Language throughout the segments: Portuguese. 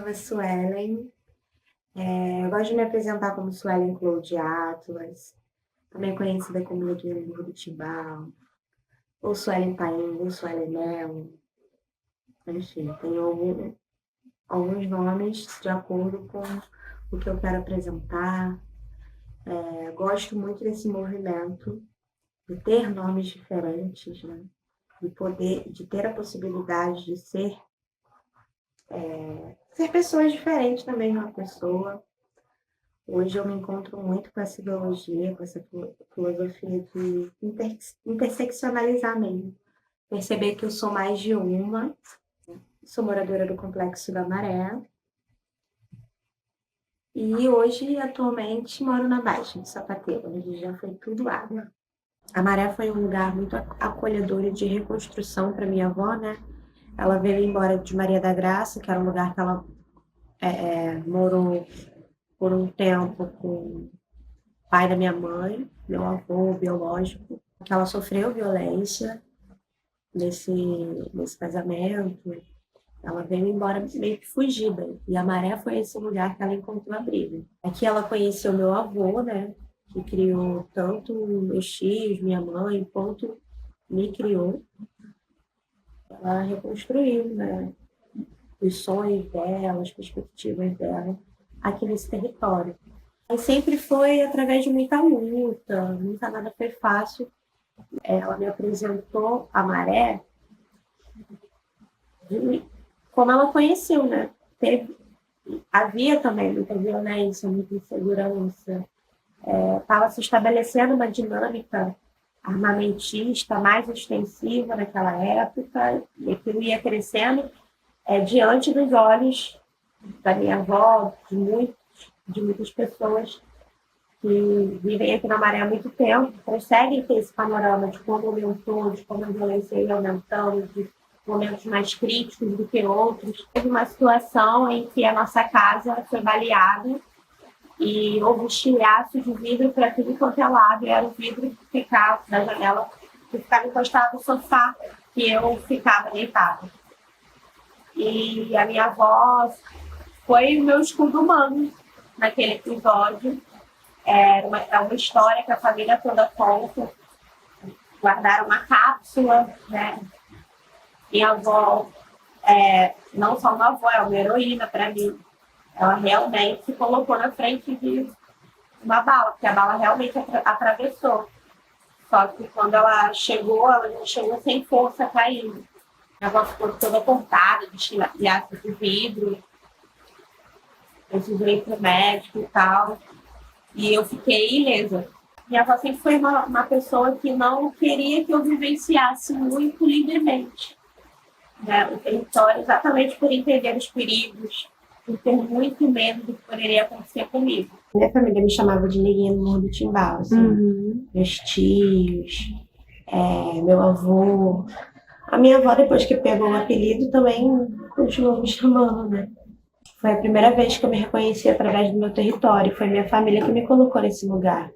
é Suelen. Eu gosto de me apresentar como Suelen Cloud Atlas, também conhecida como Neguinho do Buritimbau, ou Suelen Paim, ou Suelen Melo. Enfim, tenho alguns nomes de acordo com o que eu quero apresentar. Gosto muito desse movimento, de ter nomes diferentes, né? De ter a possibilidade de ser pessoas diferentes também de uma pessoa. Hoje eu me encontro muito com essa ideologia, com essa filosofia de interseccionalizar mesmo. Perceber que eu sou mais de uma. Sou moradora do Complexo da Maré. E hoje, atualmente, moro na Baixa de Sapateiro, onde já foi tudo água. A Maré foi um lugar muito acolhedor e de reconstrução para minha avó, né? Ela veio embora de Maria da Graça, que era um lugar que ela morou por um tempo com o pai da minha mãe, meu avô biológico, que ela sofreu violência nesse casamento. Ela veio embora meio que fugida. E a Maré foi esse lugar que ela encontrou abrigo. Aqui ela conheceu meu avô, né? Que criou tanto meus tios, minha mãe, quanto me criou. Ela reconstruiu, né? Os sonhos dela, as perspectivas dela aqui nesse território. E sempre foi através de muita luta, nunca nada foi fácil. Ela me apresentou a Maré como ela conheceu, né? Havia também muita violência, muita insegurança. Estava se estabelecendo uma dinâmica armamentista mais extensiva naquela época, e aquilo ia crescendo diante dos olhos da minha avó, de muitas pessoas que vivem aqui na Maré há muito tempo, conseguem ter esse panorama de como aumentou, de como a violência ia aumentando, de momentos mais críticos do que outros. Teve uma situação em que a nossa casa foi baleada e houve um estilhaço de vidro para tudo quanto é lado, e era o vidro que ficava na janela, que ficava encostado no sofá, que eu ficava deitada. E a minha avó foi o meu escudo humano naquele episódio. É uma história que a família toda conta. Guardaram uma cápsula, né? Minha avó, não só uma avó, é uma heroína para mim. Ela realmente se colocou na frente de uma bala, porque a bala realmente atravessou. Só que quando ela já chegou sem força caindo. Minha avó ficou toda cortada, de estilhaço de vidro. Eu precisei para o médico e tal. E eu fiquei ilesa. Minha avó sempre foi uma pessoa que não queria que eu vivenciasse muito livremente, né, o território, exatamente por entender os perigos, por ter muito medo do que poderia acontecer comigo. Minha família me chamava de Neguinha do Buritimbau, assim. Meus tios, meu avô. A minha avó, depois que pegou o apelido, também continuou me chamando, né? Foi a primeira vez que eu me reconheci através do meu território. Foi minha família que me colocou nesse lugar.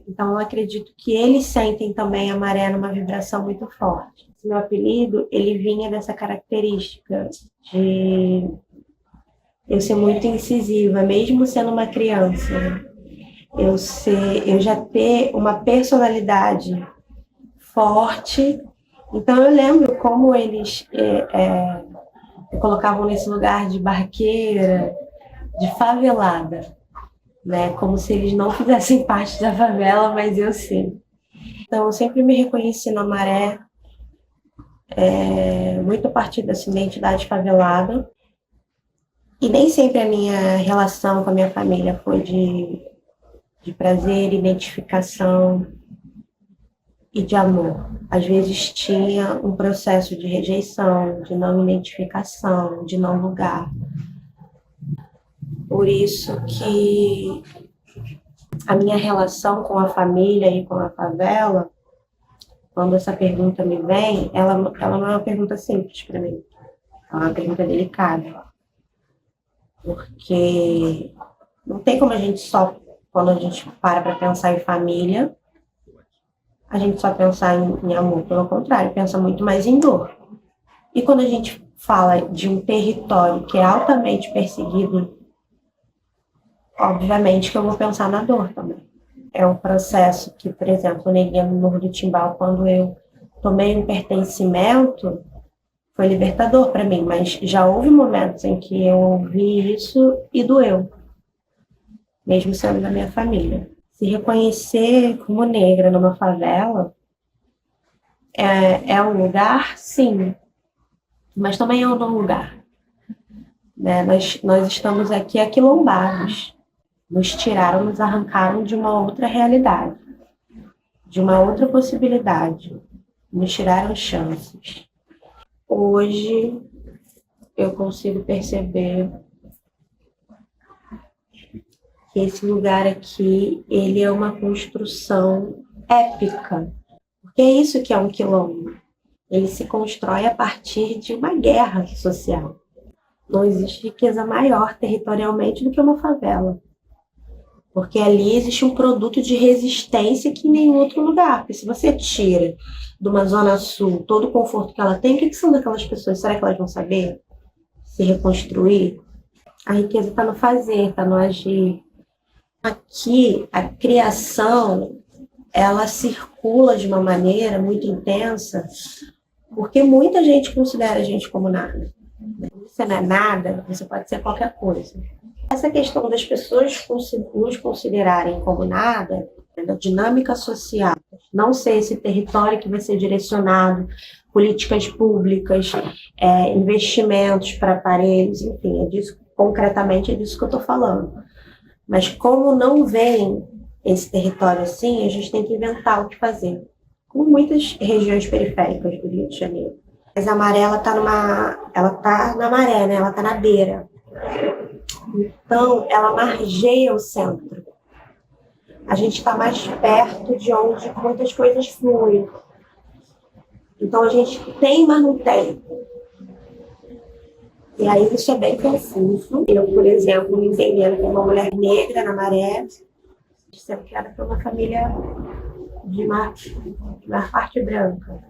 Então, eu acredito que eles sentem também a Maré numa vibração muito forte. Esse meu apelido, ele vinha dessa característica de eu ser muito incisiva, mesmo sendo uma criança. Eu já ter uma personalidade forte. Então, eu lembro como eles me colocavam nesse lugar de barqueira, de favelada, né? Como se eles não fizessem parte da favela, mas eu sim. Então, eu sempre me reconheci na Maré, muito a partir dessa identidade favelada. E nem sempre a minha relação com a minha família foi de prazer, identificação e de amor. Às vezes tinha um processo de rejeição, de não identificação, de não lugar. Por isso que a minha relação com a família e com a favela, quando essa pergunta me vem, ela não é uma pergunta simples para mim. É uma pergunta delicada. Porque não tem como a gente só, quando a gente para pensar em família, a gente só pensar em amor. Pelo contrário, pensa muito mais em dor. E quando a gente fala de um território que é altamente perseguido, obviamente que eu vou pensar na dor também. É um processo que, por exemplo, eu neguei no Morro do Timbal, quando eu tomei um pertencimento, foi libertador para mim, mas já houve momentos em que eu ouvi isso e doeu, mesmo sendo da minha família. Se reconhecer como negra numa favela é um lugar, sim, mas também é um não lugar. Né? Nós estamos aqui aquilombados, nos tiraram, nos arrancaram de uma outra realidade, de uma outra possibilidade, nos tiraram chances. Hoje eu consigo perceber que esse lugar aqui, ele é uma construção épica, porque é isso que é um quilombo. Ele se constrói a partir de uma guerra social. Não existe riqueza maior territorialmente do que uma favela. Porque ali existe um produto de resistência que em nenhum outro lugar. Porque se você tira de uma zona sul todo o conforto que ela tem, o que são daquelas pessoas? Será que elas vão saber se reconstruir? A riqueza está no fazer, está no agir. Aqui, a criação, ela circula de uma maneira muito intensa, porque muita gente considera a gente como nada. Você não é nada, você pode ser qualquer coisa. Essa questão das pessoas nos considerarem como nada, da dinâmica social, não ser esse território que vai ser direcionado, políticas públicas, investimentos para aparelhos, enfim, concretamente é disso que eu estou falando. Mas como não vem esse território assim, a gente tem que inventar o que fazer. Como muitas regiões periféricas do Rio de Janeiro. Mas a maré, ela tá na maré, né? Ela está na beira. Então, ela margeia o centro. A gente está mais perto de onde muitas coisas fluem. Então, a gente tem, mas não tem. E aí, isso é bem confuso. Eu, por exemplo, me entendendo como uma mulher negra na maré, sendo criada por uma família de maior parte branca.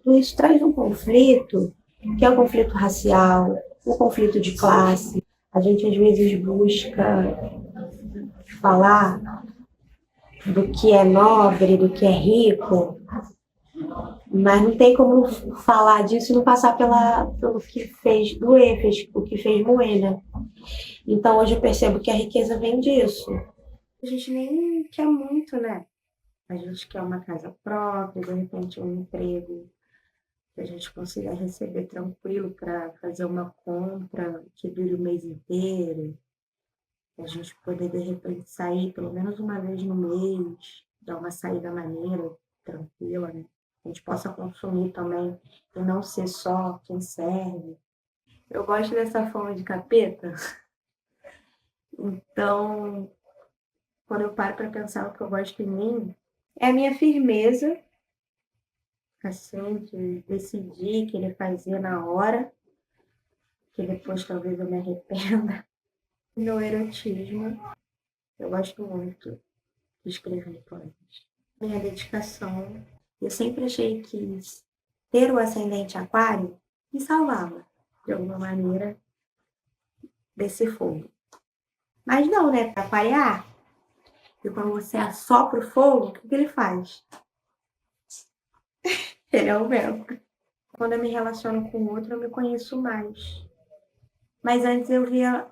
Tudo isso traz um conflito, que é um conflito racial, um conflito de classe. A gente, às vezes, busca falar do que é nobre, do que é rico, mas não tem como falar disso e não passar pelo que fez doer, o que fez moer, né? Então, hoje eu percebo que a riqueza vem disso. A gente nem quer muito, né? A gente quer uma casa própria, de repente um emprego que a gente consiga receber tranquilo para fazer uma compra que dure o mês inteiro, a gente poder, de repente, sair pelo menos uma vez no mês, dar uma saída maneira, tranquila, né? A gente possa consumir também e não ser só quem serve. Eu gosto dessa forma de capeta, então, quando eu paro para pensar o que eu gosto em mim, é a minha firmeza, assim, de decidir, querer fazer na hora, que depois talvez eu me arrependa. Meu erotismo, eu gosto muito de escrever poemas. Minha dedicação, eu sempre achei que ter o ascendente aquário me salvava, de alguma maneira, desse fogo. Mas não, né? Para aquariar, e quando você assopra o fogo, o que ele faz? Ele aumenta. Quando eu me relaciono com o outro, eu me conheço mais. Mas antes eu via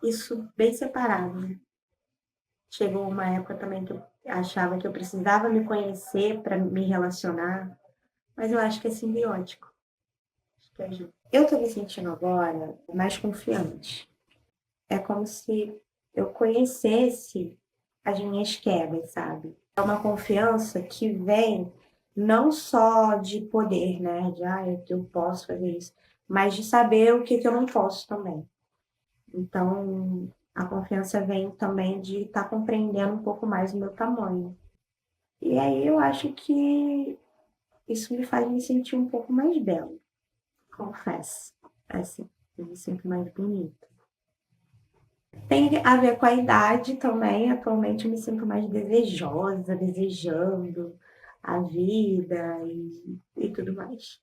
isso bem separado, né? Chegou uma época também que eu achava que eu precisava me conhecer para me relacionar, mas eu acho que é simbiótico. Acho que ajuda. Eu tô me sentindo agora mais confiante. É como se eu conhecesse as minhas quedas, sabe? É uma confiança que vem não só de poder, né? De, eu posso fazer isso, mas de saber o que eu não posso também. Então, a confiança vem também de estar compreendendo um pouco mais o meu tamanho. E aí eu acho que isso me faz me sentir um pouco mais bela, confesso. Assim, eu me sinto mais bonita. Tem a ver com a idade também. Atualmente eu me sinto mais desejosa, desejando a vida e tudo mais.